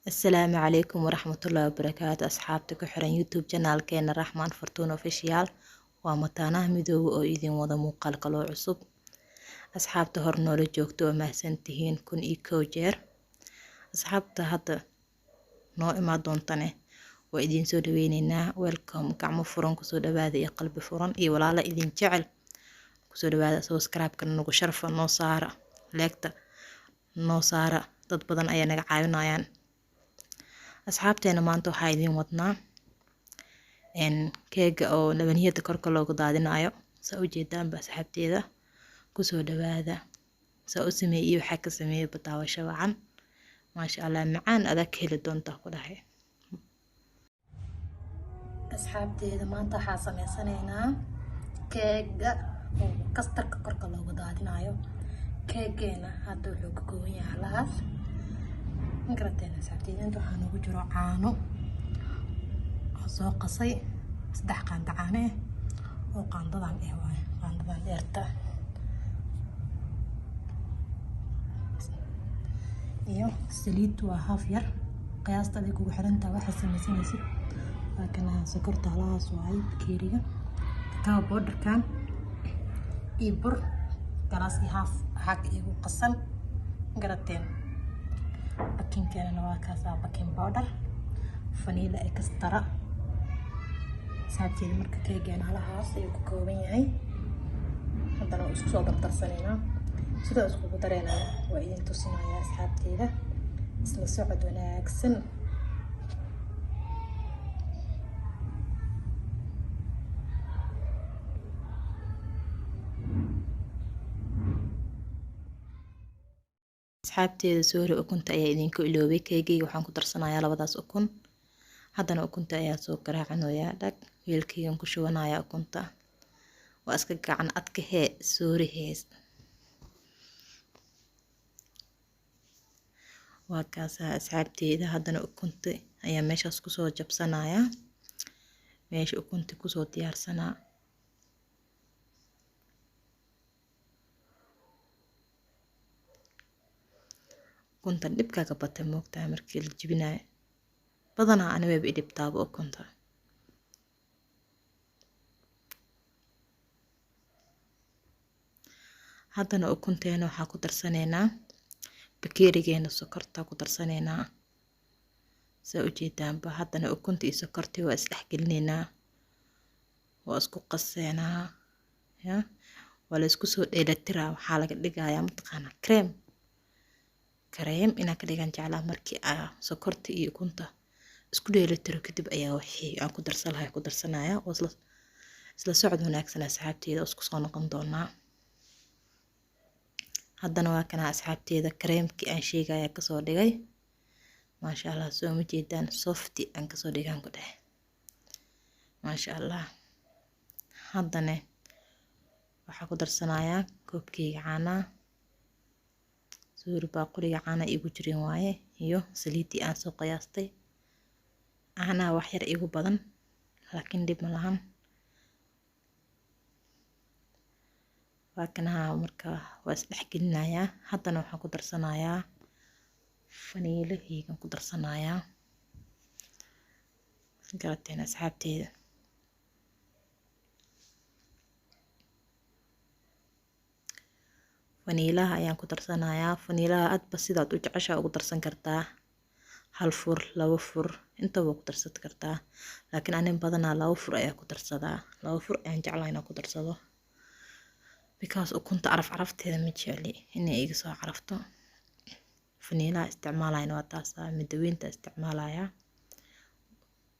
السلام عليكم ورحمة الله وبركاته أصحابتك وحرن يوتيوب channel كينا رحمن فرتون اوفيشيال ومتانه مدوب oo idin wada muuqaal kaloo cusub asxaabta hor noola joogto oo mahadsantihiin kun iyo kow jeer asxaabta hadda noo imaa doontane waa idin soo dhaweyneynaa welcome gacmo furan kusoo dhawaada iyo qalbi furan iyo walaalo idin jecel kusoo dhawaada subscribe kana nagu sharfa noo saara leegta noo saara dad badan ayaa naga caawinayaan asxaabteena maanta waxaa idin wadnaa keega oo labaniyada korka loogu daadinayo saa u jeedaanba asxaabteeda kusoo dhawaada saa u sameeyay waxaa ka sameeyay bataawasho wacan maasha Allah macaan adag heli doonta ku dhahay asxaabteeda maanta waxaa sameysanaynaa keega oo kastarka korka loogu daadinayo keegeena hadda wuxuu ka kooban yahay halaas ingrateena asxaabteeda inta waxaa noogu jiro caano oo soo qasay 3 qaando caano oo qaandadan waaye qaandadan dheerta iyo saliid waa half yar qiyaasta ay kugu xirantahay waxa samaysanaysid waa kana sokorta halaas waaye keeriga kakao powderkan iyo bur galaas iyo half xaq igu qasan garateen baking keena waa kaasa baking powder vanilla extra saabteed marka keegana halaas ay ku kooban yahay haddana isku soo dardarsanayna sida isku dareynaa waa idin tusinayaa asxaabteeda isla socod wanaagsan asxaabteeda soori ukunta ayaa idinku iloobay keegayga waxaan ku darsanayaa labadaas ukun haddana ukunta ayaa soo garaacanayaa dhag weelkaygan ku shubanayaa ukunta waa iska gacan adka hee soori hees waa kaasa asxaabteeda haddana ukunta ayaa meeshaas kusoo jabsanayaa meesha ukunta kusoo diyaarsanaa ukunta dhibkaaga batay moogtahay markii la jibinayo badanaa aniga idhibtaaba ukunta haddana ukunteena waxaa ku darsanaynaa bakeerigeena sokorta ku darsanaynaa saa u jeedaanba haddana ukunta iyo sokortii waa isdhexgelinaynaa waa isku qaseynaa ya waa la isku soo dheelatiraa waxaa laga dhigayaa mataqaana kareem inaan ka dhigan jeclaa markii sokorta iyo ukunta isku dheelitiro kadib ayaa wixii aan ku darsan lahay ku darsanayaa oo isla socod wanaagsan asxaabteeda isku soo noqon doonaa haddana waa kana asxaabteeda kareemkii aan sheegaya kasoo dhigay maasha Allah soo ma jeedaan softi aan kasoo dhigan ku dhahay maasha Allah haddana waxaa ku darsanayaa koobkayga caanaha suuri baaquliga caanaha igu jireen waaye iyo saliidii aan soo qiyaastay caanaha wax yar igu badan laakiin dhib ma lahan waa kana marka waa isdhexgelinayaa haddana waxaan ku darsanayaa vanillahaygan ku darsanayaa garateen asxaabteeda vanillaha ayaan ku darsanayaa vanillaha aadba sidaad u jeceshaa ugu darsan kartaa hal fur laba fur intaba ku darsan kartaa laakiin anin badanaa laba fur ayaa ku darsadaa laba fur ayaan jeclahay inaan ku darsado because ukunta carafteeda ma jecli inay iga soo carafto vanillaha isticmaalayna waa taas midaweynta isticmaalaya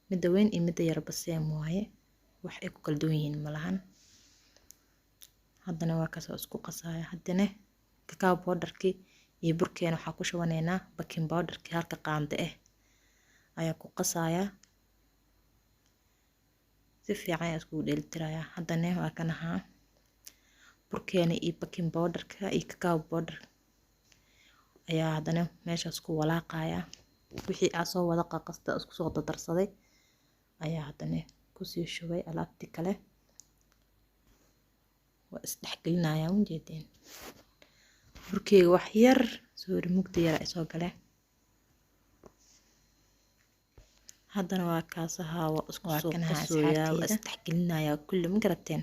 midaweyn iyo mida yarba same waaye wax ay ku kala duwan yihiin malahan haddana waa kaasoo isku qasaya haddana kakao powderkii iyo burkeena waxaa ku shubanaynaa baking powderkii halka qaando ayaa ku qasaya si fiican ayaa isku dheelitirayaa haddana waa kanaha burkeena iyo baking powderka iyo kakao powder ayaa haddana meeshaas ku walaaqaya wixii aan soo wada qaqasta isku soo dardarsaday ayaa haddana kusii shubay alaabtii kale waa isdhexgelinayaa u jeedeen burkeyga wax yar soo mugdi yar ay soo galeen haddana waa kaasaha waa isku soo qasoyaa waa isdhexgelinayaa kulli ma garateen.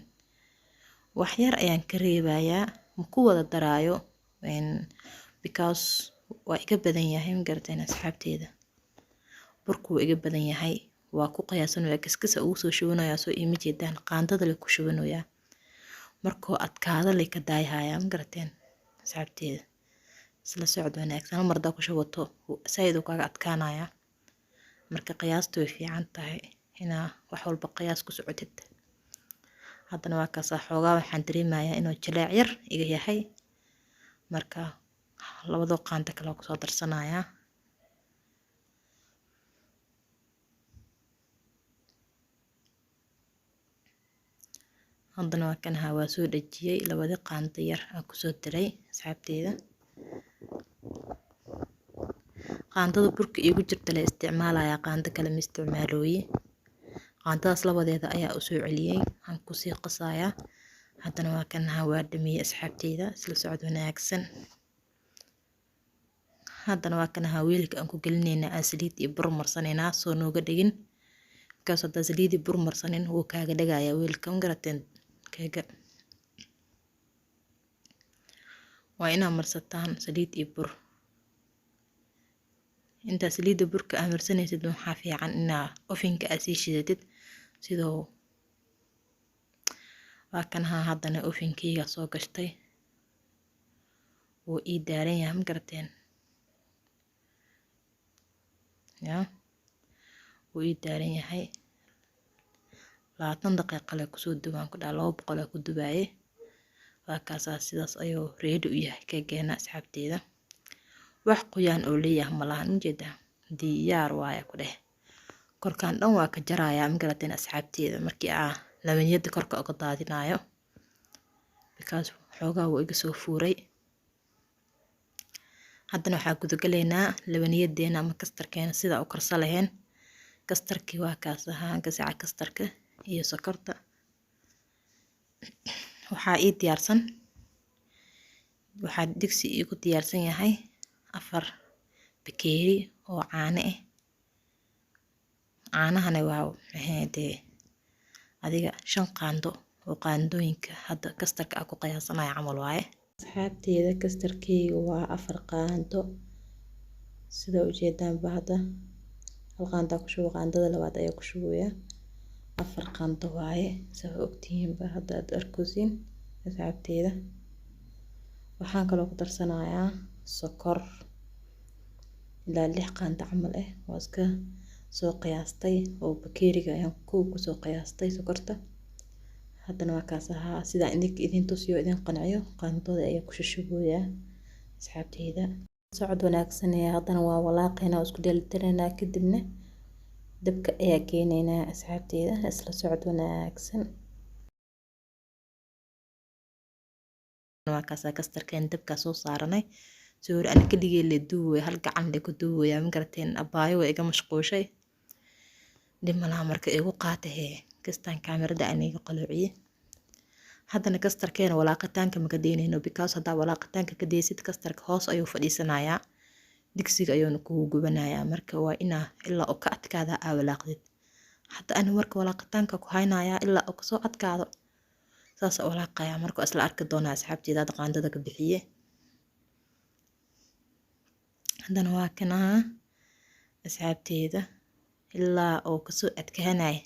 wax yar ayaan ka reebayaa ma ku wada daraayo because waa iga badan yahay ma garateen asxaabteeda. burku waa iga badan yahay waa ku qiyaasanaya kaskasa ugu soo shubanayaa soo ima jeedaan qaandada la ku shubanayaa markoo adkaada la ka daayahaya ma garateen asxaabteeda. isla socod wanaagsan marda ku shubato sayid uu kaaga adkaanaya marka qiyaastu way fiican tahay inaa wax walba qiyaas ku socotid. haddana waa kaasa xoogaa waxaan dareemayaa inuu jilaac yar iga yahay marka labado qaanta kale ku soo darsanayaa. haddana waa kan waa soo dhajiyay labada qaanta yar aan ku soo diray asxaabteeda. qaandada burka igu jirta la isticmaalaya qaanda kale ma isticmaalooyi. qaandadaas labadeeda ayaa u soo celiyay aan ku sii qasayaa. haddana waa kan waa dhamiyay asxaabteeda isla socod wanaagsan. haddana waa kan weelka aan ku gelinayna saliid iyo bur marsanayna soo nooga dhigin kaas hadda saliid iyo bur marsanin wuu kaaga dhagayaa weelka ma garateen kaga. waa inaa marsataan saliid iyo bur. inta saliida burka aad marsanaysid waxaa fiican inaa ofinka aad sii shidatid sidoo waa kan haddana ofinkeyga soo gashtay wuu ii daaran yahay ma garateen wuu ii daaran yahay 20 daqiiqo la kusoo dubaan ku dhaa 200 ku dubaaye. waa kaasa sidaas ayuu ready u yahay keegeena asxaabteeda. wax qoyaan oo leeyahay malahan ujeeda diyaar waaya ku dheh. korkaan dhan waa ka jarayaa ma garateen asxaabteeda markii labaniyada korka uga daadinayo because xoogaa wuu iga soo fuuray. haddana waxaa gudagalaynaa labaniyadeena ama kastarkeena sida u karsa lahayn. kastarkii waa kaas gasaca kastarka iyo sokorta. waxaa ii diyaarsan waxaa digsi igu diyaarsan yahay 4 bakeeri oo caano ah. caanahana waa adiga 5 qaando oo qaandooyinka hadda kastarka ku qiyaasanaya camal waaye. asxaabteeda kastarkeyga waa 4 qaando sida u jeedaan bahada hal qaanda ku shubo qaandada labaad ayaa ku shubaya 4 qaando waaye soo ogtihiin bahada aad arkoosin asxaabteeda. waxaan kaloo ku darsanayaa sokor ilaa 6 qaando camal ah waa iska soo qiyaastay oo bakeeriga ayaan ku soo qiyaastay sokorta. haddana waa kaas sida idin tusiyo idin qanciyo qaandada ayaa ku shubooya asxaabteeda. socod wanaagsan haddana waa walaaqayna isku dheelitirnaa kadibna dabka ayaa keenaynaa asxaabteeda isla socod wanaagsan. waa kaas kastarkeen dabka soo saaranay soo aan kaligay la duubay hal gacan la ku duubay ma garateen abaayo way iga mashquushay dhimala marka igu qaatay kastaan kaamirada aniga qaloociye. haddana kastarkeena walaaqitaanka ma ka deynayno because hadda walaaqitaanka ka deysid kastarka hoos ayuu fadhiisanayaa digsiga ayuuna kugu gubanayaa marka waa inaa ilaa oo ka adkaada walaaqdid. hadda ani marka walaaqitaanka ku haynayaa ilaa oo kasoo adkaado saas walaaqaya marka isla arki doona asxaabteeda qaandada ka bixiye. haddana waa kana asxaabteeda ilaa oo kasoo adkaanay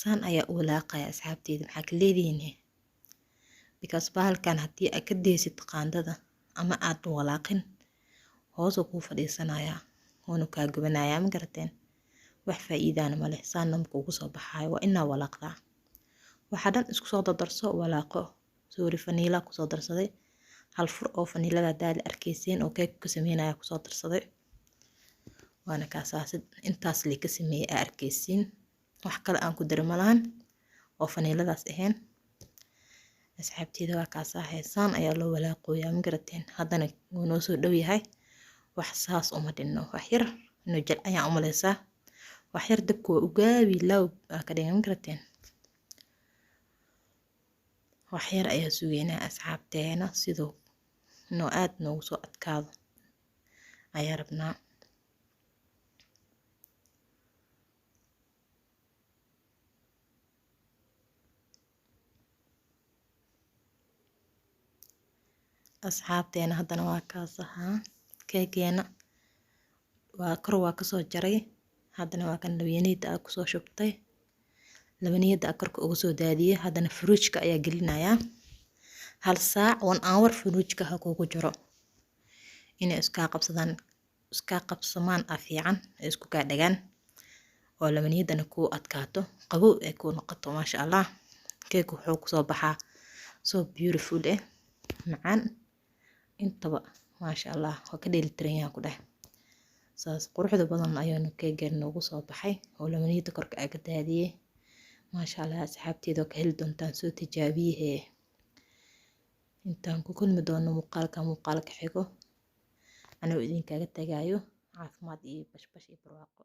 saan ayaa u walaaqaya asxaabteeda maxaa ka leedihiin because bahalkan haddii aad ka deysid qaandada ama aad walaaqin hoos ku fadhiisanaya woona ka gubanaya ma garateen wax faa'iidana ma leh saan namku ugu soo baxay waa inaa walaaqdaa. waxa dhan isku soo dardarso walaaqo sorry vanilla ku soo darsaday hal fur oo vanillada daal arkeyseen oo cake ku sameynaya ku soo darsaday waana kaasaasid intaas li ka sameeyay arkeysiin wax kale aan ku darmalaan oo vanilladaas ahayn. asxaabteeda waa kaasa heesaan ayaa loo walaaqooyaa ma garateen haddana wuu noo soo dhow yahay wax saas uma dhinno wax yar inuu jil ayaa u maleysaa wax yar dabka waa u gaabi law ka dhigan ma garateen wax yar ayaa sugeynaa asxaabteena sidoo noo aad noogu soo adkaado ayaa rabnaa. asxaabteena haddana waa kaas ahaa keegeena waa kor waa kasoo jaray haddana waa kan labaniyada aa kusoo shubtay labaniyada aa korka ugu soo daadiyay haddana fridge-ka ayaa gelinayaa 1 saac 1 hour fridge-ka ha kugu jiro inay iska qabsamaan fiican isku ka dhagaan oo labaniyadana ku adkaato qabow ay ku noqoto maasha Allah keeg wuxuu kusoo baxaa so beautiful macaan intaba maasha Allah waa ka dheelitiran yahay ku dheh saas quruxda badan ayuu keegan noogu soo baxay oo labaniyada korka aga daadiyay maasha Allah asxaabteeda ka heli doontaan soo tijaabiye intaan ku kulmi doono muuqaalka xigo anoo idin kaga tagayo caafimaad iyo bashbash iyo barwaaqo